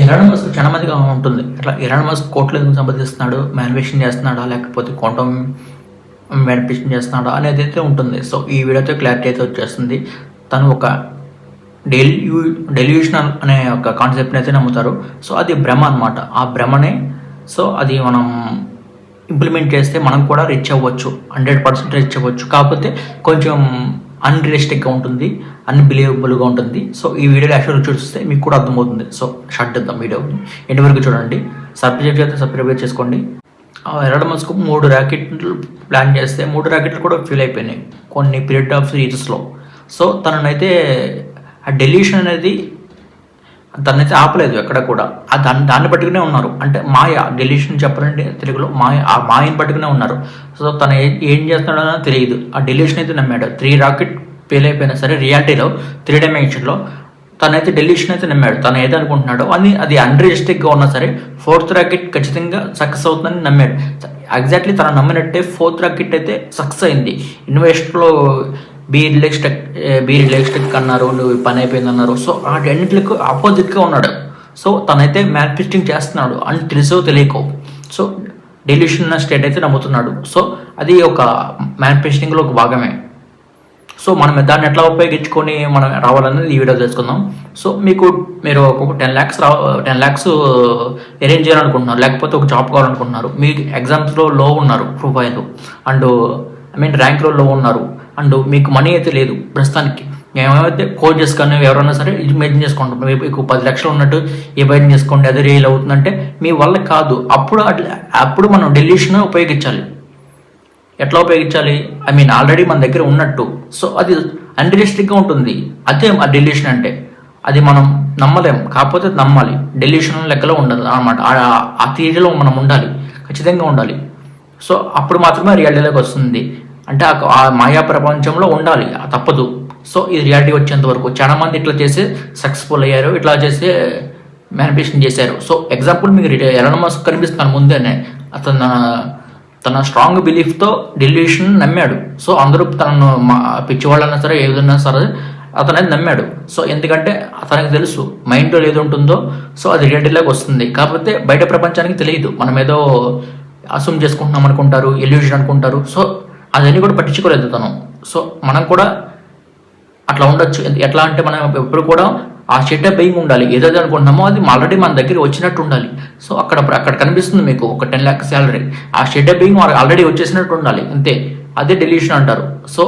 Elon Musk చాలా మందికి ఉంటుంది. అట్లా ఎలాన్ మస్క్ కోట్లు ఎందుకు సంపాదిస్తున్నాడు, మ్యానిఫెస్టింగ్ చేస్తున్నాడా, లేకపోతే క్వాంటమ్ మ్యానిఫెస్టింగ్ చేస్తున్నాడా అనేది అయితే ఉంటుంది. సో ఈ వీడియోతో క్లారిటీ అయితే వచ్చేస్తుంది. తను ఒక డెల్యూషనల్ అనే ఒక కాన్సెప్ట్ని అయితే నమ్ముతారు. సో అది భ్రమ అనమాట. ఆ భ్రమనే సో అది మనం ఇంప్లిమెంట్ చేస్తే మనం కూడా రిచ్ అవ్వచ్చు, 100% రిచ్ అవ్వచ్చు. కాకపోతే కొంచెం అన్రియలిస్టిక్గా ఉంటుంది, అన్బిలీవబుల్గా ఉంటుంది. సో ఈ వీడియోలో యాక్చువల్గా చూస్తే మీకు కూడా అర్థమవుతుంది. సో షట్ ఇద్దాం వీడియో ఎండ్ వరకు చూడండి. సబ్స్క్రైబ్ చేస్తే సబ్స్క్రైబ్ చేసుకోండి. ఎలాన్ మస్క్ 3 ర్యాకెట్లు ప్లాన్ చేస్తే 3 ర్యాకెట్లు కూడా ఫెయిల్ అయిపోయినాయి కొన్ని పీరియడ్ ఆఫ్ ఇయర్స్లో. సో తననైతే ఆ డెల్యూషన్ అనేది తనైతే ఆపలేదు ఎక్కడ కూడా. దాన్ని పట్టుకునే ఉన్నారు. అంటే మాయ, డెల్యూషన్ చెప్పాలంటే తెలుగులో మాయ, ఆ మాయని పట్టుకునే ఉన్నారు. సో తను ఏం చేస్తున్నాడో తెలియదు. ఆ డెల్యూషన్ అయితే నమ్మాడు. 3 రాకెట్ ఫెయిల్ అయిపోయినా సరే రియాలిటీలో 3 డైమెన్షన్లో తనైతే డెల్యూషన్ అయితే నమ్మాడు. తను ఏదో అనుకుంటున్నాడో అది అన్రియలిస్టిక్గా ఉన్నా సరే 4th రాకెట్ ఖచ్చితంగా సక్సెస్ అవుతుందని నమ్మాడు. ఎగ్జాక్ట్లీ తను నమ్మినట్టే 4th రాకెట్ అయితే సక్సెస్ అయింది. ఇన్వెస్ట్లో బీ రిలాక్స్టెక్ అన్నారు, నువ్వు పని అయిపోయింది అన్నారు. సో ఆ రెండింటికి ఆపోజిట్గా ఉన్నాడు. సో తనైతే మ్యానిఫెస్టింగ్ చేస్తున్నాడు అని తెలుసో తెలియకో. సో డెల్యూషన్ స్టేట్ అయితే నమ్ముతున్నాడు. సో అది ఒక మ్యానిఫెస్టింగ్లో ఒక భాగమే. సో మనం దాన్ని ఎట్లా ఉపయోగించుకొని మనం రావాలనేది ఈ వీడియో తెలుసుకుందాం. సో మీరు ఒక 10 lakhs అరేంజ్ చేయాలనుకుంటున్నారు, లేకపోతే ఒక జాబ్ కావాలనుకుంటున్నారు, మీకు ఎగ్జామ్స్లో లో ఉన్నారు ప్రొఫైల్ అండ్ ర్యాంక్లో లో ఉన్నారు అండ్ మీకు మనీ అయితే లేదు ప్రస్తుతానికి. ఏమైతే కోచెస్ కానీ ఎవరైనా సరే ఇమాజిన్ చేసుకుంటాం, మీకు 10 లక్షలు ఉన్నట్టు ఇమాజిన్ చేసుకోండి, అదే రియల్ అవుతుందంటే మీ వల్ల కాదు. అప్పుడు మనం డెల్యూషన్ ఉపయోగించాలి. ఎట్లా ఉపయోగించాలి? ఆల్రెడీ మన దగ్గర ఉన్నట్టు. సో అది అన్రియలిస్టిక్గా ఉంటుంది. అదే ఆ డెల్యూషన్ అంటే. అది మనం నమ్మలేం, కాకపోతే నమ్మాలి. డెల్యూషన్ లెక్కలో ఉండదు అనమాట. ఆ థియరీలో మనం ఉండాలి, ఖచ్చితంగా ఉండాలి. సో అప్పుడు మాత్రమే రియాలిటీలోకి వస్తుంది. అంటే ఆ మాయా ప్రపంచంలో ఉండాలి, తప్పదు. సో ఇది రియాలిటీ వచ్చేంత వరకు చాలా మంది ఇట్లా చేసి సక్సెస్ఫుల్ అయ్యారు, ఇట్లా చేసి మ్యానిఫెస్టేషన్ చేశారు. సో ఎగ్జాంపుల్ మీకు ఎలాన్ మస్క్ కనిపిస్తున్నాను ముందేనే. తన స్ట్రాంగ్ బిలీఫ్తో డెల్యూషన్ నమ్మాడు. సో అందరూ తనను పిచ్చివాళ్ళన్నా సరే ఏదన్నా సరే అతనైతే నమ్మాడు. సో ఎందుకంటే అతనికి తెలుసు మైండ్లో ఏది ఉంటుందో సో అది రియాలిటీలోకి వస్తుంది. కాకపోతే బయట ప్రపంచానికి తెలియదు. మనం ఏదో అసూమ్ చేసుకుంటున్నాం అనుకుంటారు, ఎల్యూషన్ అనుకుంటారు. సో అదన్నీ కూడా పట్టించుకోలేదు తను. సో మనం కూడా అట్లా ఉండొచ్చు. ఎట్లా అంటే మనం ఎప్పుడు కూడా ఆ స్టేట్ ఆఫ్ బీయింగ్ ఉండాలి. ఏదైతే అనుకుంటున్నామో అది ఆల్రెడీ మన దగ్గర వచ్చినట్టు ఉండాలి. సో అక్కడ కనిపిస్తుంది మీకు ఒక 10 lakhs శాలరీ. ఆ స్టేట్ ఆఫ్ బీయింగ్ అల్రెడీ వచ్చేసినట్టు ఉండాలి, అంతే. అదే డెల్యూషన్ అంటారు. సో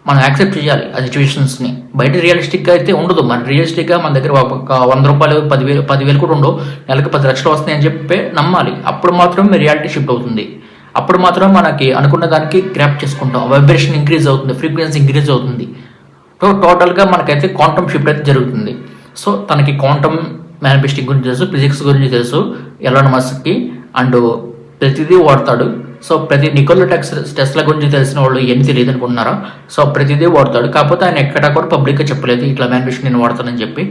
మనం యాక్సెప్ట్ చేయాలి ఆ సిచ్యువేషన్స్ని. బయట రియలిస్టిక్గా అయితే ఉండదు. మన రియలిస్టిక్గా మన దగ్గర ఒక 100 రూపాయలు 10,000 కూడా ఉండవు, నెలకు 10 లక్షలు వస్తాయని చెప్పి నమ్మాలి. అప్పుడు మాత్రం రియాలిటీ షిఫ్ట్ అవుతుంది. అప్పుడు మాత్రం మనకి అనుకున్న దానికి గ్రాప్ చేసుకుంటాం. వైబ్రేషన్ ఇంక్రీజ్ అవుతుంది, ఫ్రీక్వెన్సీ ఇంక్రీజ్ అవుతుంది. సో టోటల్గా మనకైతే క్వాంటమ్ షిఫ్ట్ అయితే జరుగుతుంది. సో తనకి క్వాంటమ్ మ్యానిఫెస్టింగ్ గురించి తెలుసు, ఫిజిక్స్ గురించి తెలుసు ఎలాన్ మస్క్కి. అండ్ ప్రతిదీ వాడతాడు. సో నికోలా టెస్లా గురించి తెలిసిన వాళ్ళు ఏమి తెలియదు అనుకుంటున్నారా? సో ప్రతిదీ వాడతాడు. కాకపోతే ఆయన ఎక్కడా కూడా పబ్లిక్గా చెప్పలేదు ఇట్లా మ్యానిఫెస్టింగ్ నేను వాడతానని చెప్పి.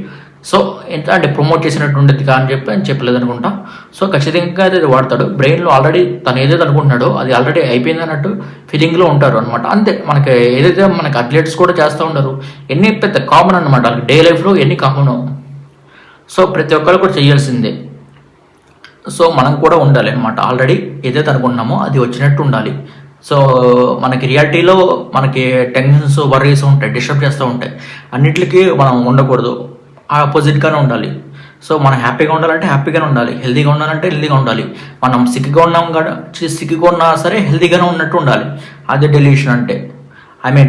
సో ఎంత అంటే ప్రమోట్ చేసినట్టు ఉండేది అని చెప్పి ఆయన చెప్పలేదు అనుకుంటా. సో ఖచ్చితంగా అది వాడతాడు. బ్రెయిన్లో ఆల్రెడీ తను ఏదైతే అనుకుంటున్నాడో అది ఆల్రెడీ అయిపోయింది అన్నట్టు ఫీలింగ్లో ఉంటారు అనమాట. అంతే. మనకి ఏదైతే మనకి అథ్లెట్స్ కూడా చేస్తూ ఉంటారు. ఎన్ని పెద్ద కామన్ అనమాట డే లైఫ్లో, ఎన్ని కామన్. సో ప్రతి ఒక్కరు కూడా చేయాల్సిందే. సో మనం కూడా ఉండాలి అనమాట. ఆల్రెడీ ఏదైతే అనుకుంటున్నామో అది వచ్చినట్టు ఉండాలి. సో మనకి రియాలిటీలో మనకి టెన్షన్స్, వర్రీస్ ఉంటాయి, డిస్టర్బ్ చేస్తూ ఉంటాయి. అన్నిటికీ మనం ఉండకూడదు, ఆపోజిట్గానే ఉండాలి. సో మనం హ్యాపీగా ఉండాలంటే హ్యాపీగానే ఉండాలి, హెల్తీగా ఉండాలంటే హెల్తీగా ఉండాలి. మనం సిక్గా ఉన్నా సరే హెల్తీగానే ఉన్నట్టు ఉండాలి. అదే డెల్యూషన్ అంటే.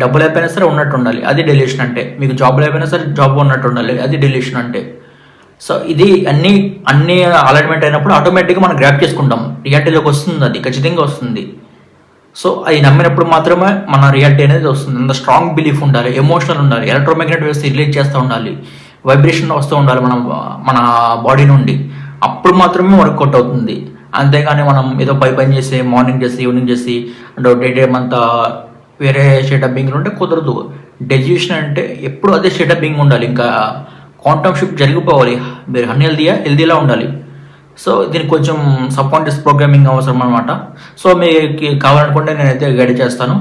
డబ్బులు అయిపోయినా సరే ఉన్నట్టు ఉండాలి, అది డెల్యూషన్ అంటే. మీకు జాబులు అయిపోయినా సరే జాబ్ ఉన్నట్టు ఉండాలి, అది డెల్యూషన్ అంటే. సో ఇది అన్ని అలైన్మెంట్ అయినప్పుడు ఆటోమేటిక్గా మనం గ్రాప్ చేసుకుంటాం. రియాలిటీలోకి వస్తుంది, అది ఖచ్చితంగా వస్తుంది. సో అది నమ్మినప్పుడు మాత్రమే మన రియాలిటీ అనేది వస్తుంది. అంత స్ట్రాంగ్ బిలీఫ్ ఉండాలి, ఎమోషనల్ ఉండాలి, ఎలక్ట్రోమాగ్నెటిక్ వేవ్స్ రిలీజ్ చేస్తూ ఉండాలి, వైబ్రేషన్ వస్తూ ఉండాలి మన బాడీ నుండి. అప్పుడు మాత్రమే వర్కౌట్ అవుతుంది. అంతేగాని మనం ఏదో పని చేసి మార్నింగ్ చేసి ఈవినింగ్ చేసి అంటే డే అంతా వేరే స్టేట్ ఆఫ్ బీయింగ్ ఉంటే కుదరదు. డెల్యూషన్ అంటే ఎప్పుడు అదే స్టేట్ ఆఫ్ బీయింగ్ ఉండాలి. ఇంకా క్వాంటమ్ షిఫ్ట్ జరిగిపోవాలి. మీరు హెల్దీలా ఉండాలి. సో దీనికి కొంచెం సబ్కాన్షియస్ ప్రోగ్రామింగ్ అవసరం అనమాట. సో మీకు కావాలనుకుంటే నేనైతే గైడ్ చేస్తాను.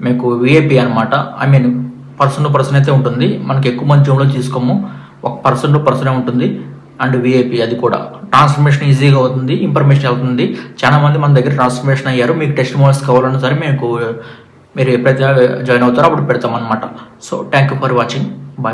మీకు విఐపి అనమాట. పర్సన్ టు పర్సన్ అయితే ఉంటుంది. మనకి ఎక్కువ మంది జూమ్లో తీసుకోము, ఒక పర్సన్ టు పర్సనే ఉంటుంది. అండ్ విఐపి, అది కూడా ట్రాన్స్ఫర్మేషన్ ఈజీగా అవుతుంది, ఇన్ఫర్మేషన్ అవుతుంది. చాలా మంది మన దగ్గర ట్రాన్స్ఫర్మేషన్ అయ్యారు. మీకు టెస్ట్ మోడల్స్ కావాలన్నా సరే మీకు మీరు ఎప్పుడైతే జాయిన్ అవుతారో అప్పుడు పెడతాం అనమాట. So thank you for watching.